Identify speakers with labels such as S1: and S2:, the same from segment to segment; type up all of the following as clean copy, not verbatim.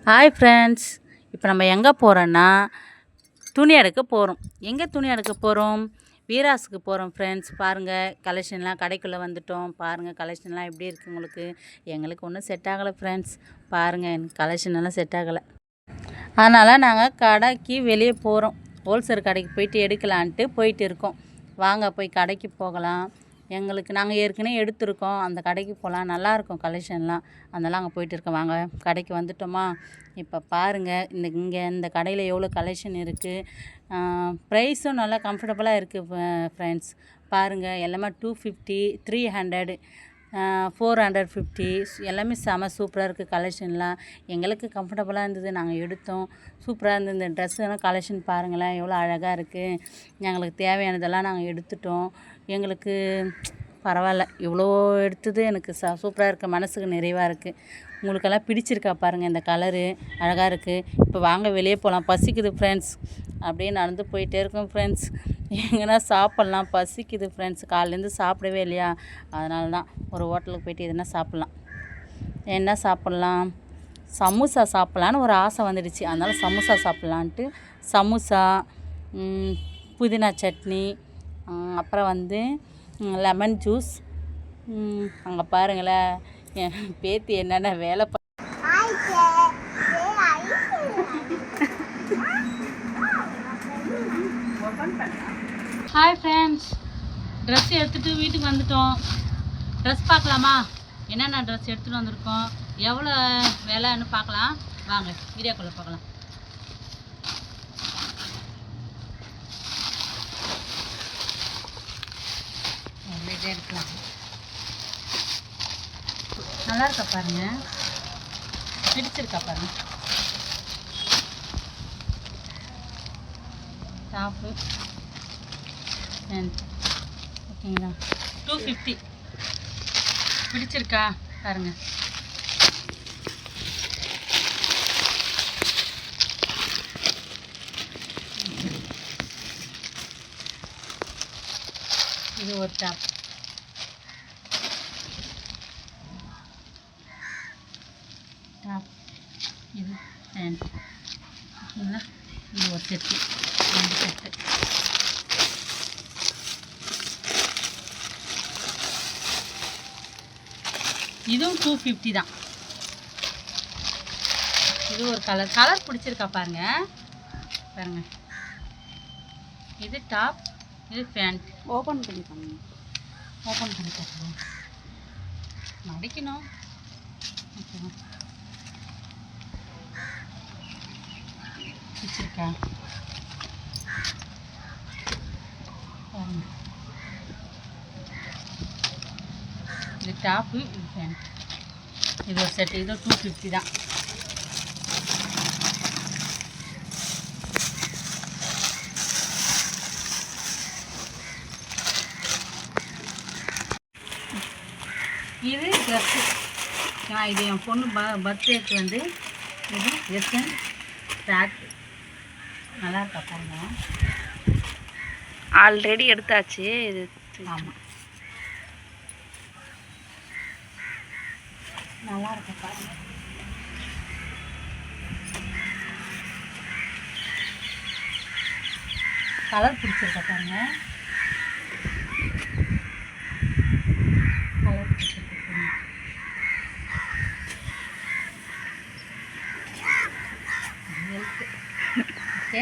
S1: Hi friends, இப்போ நம்ம எங்கே போகிறோன்னா துணி எடுக்க போகிறோம். எங்கே துணி எடுக்க போகிறோம்? வீராஸுக்கு போகிறோம் ஃப்ரெண்ட்ஸ். பாருங்கள், கலெக்ஷன்லாம் கடைக்குள்ளே வந்துட்டோம். பாருங்கள் கலெக்ஷன்லாம் எப்படி இருக்குது உங்களுக்கு. எங்களுக்கு ஒன்றும் செட் ஆகலை ஃப்ரெண்ட்ஸ். பாருங்கள், எனக்கு கலெக்ஷன் எல்லாம் செட் ஆகலை. அதனால் நாங்கள் கடைக்கு வெளியே போகிறோம். ஹோல்சேல் கடைக்கு போயிட்டு எடுக்கலான்ட்டு போயிட்டு இருக்கோம். வாங்க போய் கடைக்கு போகலாம். நாங்கள் ஏற்கனவே எடுத்திருக்கோம். அந்த கடைக்கு போகலாம், நல்லாயிருக்கும் கலெக்ஷன்லாம். அதெல்லாம் அங்கே போயிட்டு இருக்கோம். வாங்க கடைக்கு வந்துட்டோமா. இப்போ பாருங்கள், இந்த கடையில் எவ்வளோ கலெக்ஷன் இருக்குது. ப்ரைஸும் நல்லா கம்ஃபர்டபுளாக இருக்குது ஃப்ரெண்ட்ஸ். பாருங்கள், எல்லாமே 250, 300, 450 எல்லாமே செம சூப்பராக இருக்குது கலெக்ஷன்லாம். எங்களுக்கு கம்ஃபர்டபுளாக இருந்தது, நாங்கள் எடுத்தோம். சூப்பராக இருந்தது. இந்த ட்ரெஸ்ஸுலாம் கலெக்ஷன் பாருங்களேன், எவ்வளோ அழகாக இருக்குது. எங்களுக்கு தேவையானதெல்லாம் நாங்கள் எடுத்துட்டோம். எங்களுக்கு பரவாயில்ல, இவ்வளோ எடுத்தது எனக்கு சூப்பராக இருக்குது. மனசுக்கு நிறைவாக இருக்குது. உங்களுக்கெல்லாம் பிடிச்சிருக்கா பாருங்கள், இந்த கலரு அழகாக இருக்குது. இப்போ வாங்க வெளியே போகலாம். பசிக்குது ஃப்ரெண்ட்ஸ். அப்படியே நடந்து போயிட்டே இருக்கோம் ஃப்ரெண்ட்ஸ். எங்கன்னா சாப்பிட்லாம், பசிக்குது ஃப்ரெண்ட்ஸ். காலையிலேருந்து சாப்பிடவே இல்லையா, அதனால தான் ஒரு ஹோட்டலுக்கு போய்ட்டு எதுனா சாப்பிட்லாம். என்ன சாப்பிட்லாம்? சமோசா சாப்பிட்லான்னு ஒரு ஆசை வந்துடுச்சு. அதனால் சமோசா சாப்பிட்லான்ட்டு சமோசா, புதினா சட்னி, அப்புறம் லெமன் ஜூஸ். அங்கே பாருங்களேன், என் பேத்தி என்னென்ன வேலை ஹாய் ஃப்ரெண்ட்ஸ், ட்ரெஸ் எடுத்துகிட்டு வீட்டுக்கு வந்துட்டோம். ட்ரெஸ் பார்க்கலாமா? என்னென்ன ட்ரெஸ் எடுத்துகிட்டு வந்திருக்கோம், எவ்வளோ விலைன்னு பார்க்கலாம். வாங்க வீடியோக்குள்ளே பார்க்கலாம். எடுக்கலாம். நல்லா இருக்கா பாருங்க, பிடிச்சிருக்கா பாருங்க. டாப்பு ஓகேங்களா, 250 பிடிச்சிருக்கா பாருங்க. இது ஒரு டாப். இது பேண்ட். ஓகேங்களா, இது ஒரு செட்டு, 2 செட்டு. இதுவும் 250 தான். இது ஒரு கலர் பிடிச்சிருக்கா பாருங்க. பாருங்க, இது டாப், இது பேண்ட். ஓப்பன் பண்ணி தரணும். மடிக்கணும். ஓகேவா, பிடிச்சிருக்கா பாருங்க. இது டாப்பு, இது பேண்ட். இது ஒரு செட்டு. இது 250 தான். இது ட்ரெஸ்ஸு. இது என் பொண்ணு பர்த்டேக்கு இது வெஸ்டர்ன் ட்ராக். நல்லா இருக்கா பாருங்க.
S2: ஆல்ரெடி எடுத்தாச்சு இது.
S1: ஆமாம், நல்லா இருக்கா பாருங்க. கலர் பிடிச்சிருக்கா பாருங்க. கலர் பிடிச்சிருக்கா ஓகே.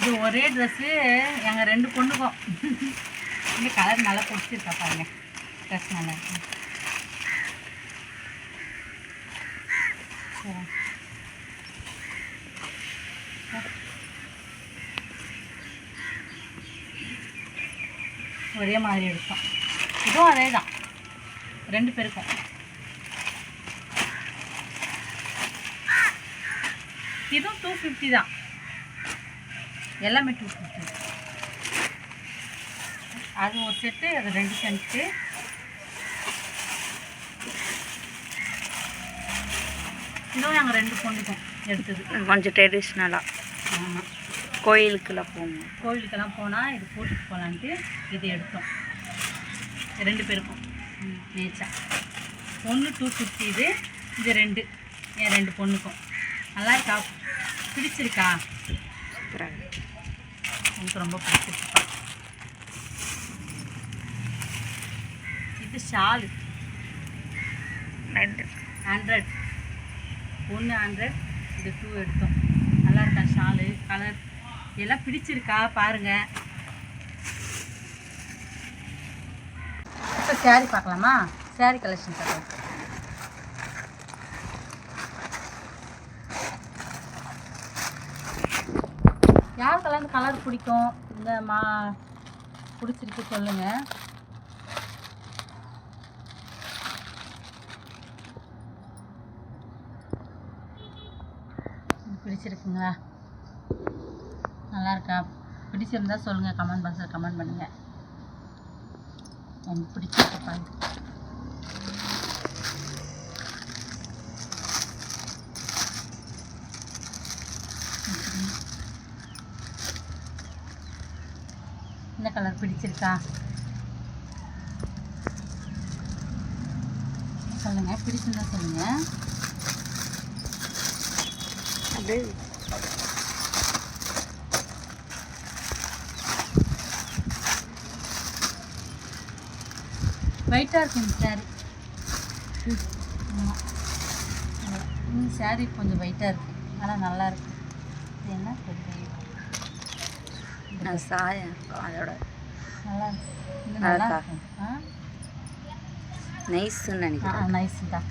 S1: இது ஒரே ட்ரெஸ்ஸு எங்கள் 2 பொண்ணுக்கும். இந்த கலர் நல்லா பிடிச்சிருக்கா பாருங்க. ட்ரெஸ் நல்லா இருக்கு. ஒரே மாதிரி எடுத்தோம். இதுவும் அதே தான், 2 பேருக்கும். இதுவும் 250 தான். எல்லாமே 250. அது ஒரு செட்டு, அது 2 செட்டு. இதுவும் நாங்கள் 2 பொண்ணுக்கும் எடுத்தது.
S2: கொஞ்சம் ட்ரெடிஷ்னலாக.
S1: ஆமாம்,
S2: கோயிலுக்கெல்லாம் போகணும்.
S1: கோயிலுக்கெல்லாம் போனால் இது போட்டுட்டு போகலான்ட்டு இது எடுத்தோம். 2 பேருக்கும் மேட்சா. ஒன்று 250 இது 2 என் 2 பொண்ணுக்கும். நல்லா இருக்கா? பிடிச்சிருக்கா? எனக்கு ரொம்ப பிடிச்சிருக்குப்பா. இது ஷாலு 100. ஒன்று 100 இது 2 எடுத்தோம். நல்லா இருக்கா ஷாலு? கலர் எல்லாம் பிடிச்சிருக்கா பாருங்கள். இப்போ சேரீ பார்க்கலாமா? சேரீ கலெக்ஷன் பார்க்கலாம். யாருக்கெல்லாம் இந்த கலர் பிடிக்கும், இந்த பிடிச்சிருக்கு சொல்லுங்கள். பிடிச்சிருக்குங்களா? நல்லா இருக்கா? பிடிச்சிருந்தா சொல்லுங்கள், கமெண்ட் பாக்ஸில் கமெண்ட் பண்ணுங்கள். எனக்கு பிடிச்சிருக்குப்பா. இந்த கலர் பிடிச்சிருக்கா சொல்லுங்கள். பிடிச்சிருந்தா சொல்லுங்கள்.
S2: அது
S1: வெயிட்டாக இருக்குது இந்த சேரீ. ஆமாம், இந்த சேரீ கொஞ்சம் வெயிட்டாக இருக்குது, ஆனால் நல்லா இருக்குது. இது என்ன
S2: சாயம் அதோட
S1: நல்லா இருக்கு. இது நல்லா இருக்கும்.
S2: நைஸ்ன்னு நினைக்கிறேன்.
S1: நைஸ் தான்.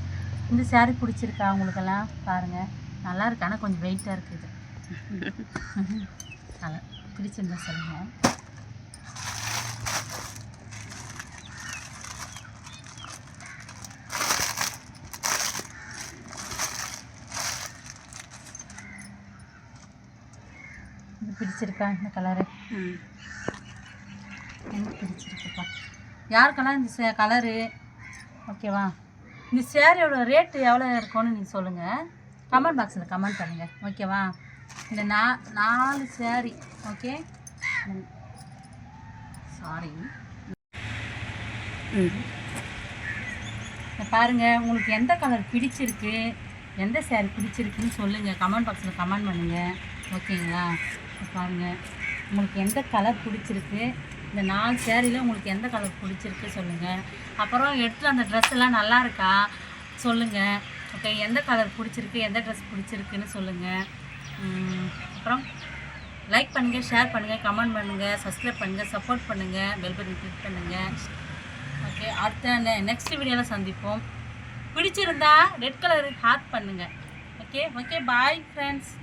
S1: இந்த சேரீ பிடிச்சிருக்கா உங்களுக்கெல்லாம்? பாருங்கள், நல்லா இருக்கு, ஆனால் கொஞ்சம் வெயிட்டாக இருக்குது. நல்லா பிடிச்சிருந்தா சொல்லுங்கள். இது பிடிச்சிருக்கா இந்த கலரு? எனக்கு பிடிச்சிருக்குப்பா. யாருக்கெல்லாம் இந்த கலரு ஓகேவா? இந்த சேரீயோட ரேட்டு எவ்வளோ இருக்கும்னு நீங்கள் சொல்லுங்கள், கமெண்ட் பாக்ஸில் கமெண்ட் பண்ணுங்கள். ஓகேவா? இந்த 4 சேரீ ஓகே. சாரி. பாருங்கள், உங்களுக்கு எந்த கலர் பிடிச்சிருக்கு, எந்த சேரீ பிடிச்சிருக்குன்னு சொல்லுங்கள், கமெண்ட் பாக்ஸில் கமெண்ட் பண்ணுங்கள். ஓகேங்களா? பாருங்கள், உங்களுக்கு எந்த கலர் பிடிச்சிருக்கு, இந்த 4 சேரீயில் உங்களுக்கு எந்த கலர் பிடிச்சிருக்கு சொல்லுங்கள். அப்புறம் எடுத்து அந்த ட்ரெஸ் எல்லாம் நல்லா இருக்கா சொல்லுங்கள். ஓகே, எந்த கலர் பிடிச்சிருக்கு, எந்த ட்ரெஸ் பிடிச்சிருக்குன்னு சொல்லுங்கள். அப்புறம் லைக் பண்ணுங்கள், ஷேர் பண்ணுங்கள், கமெண்ட் பண்ணுங்கள், சப்ஸ்கிரைப் பண்ணுங்கள், சப்போர்ட் பண்ணுங்கள், பெல் பட்டன் கிளிக் பண்ணுங்கள். ஓகே, அடுத்த நெக்ஸ்ட் வீடியோவில் சந்திப்போம். பிடிச்சிருந்தா ரெட் கலர் ஹார்ட் பண்ணுங்கள். Okay okay, bye friends.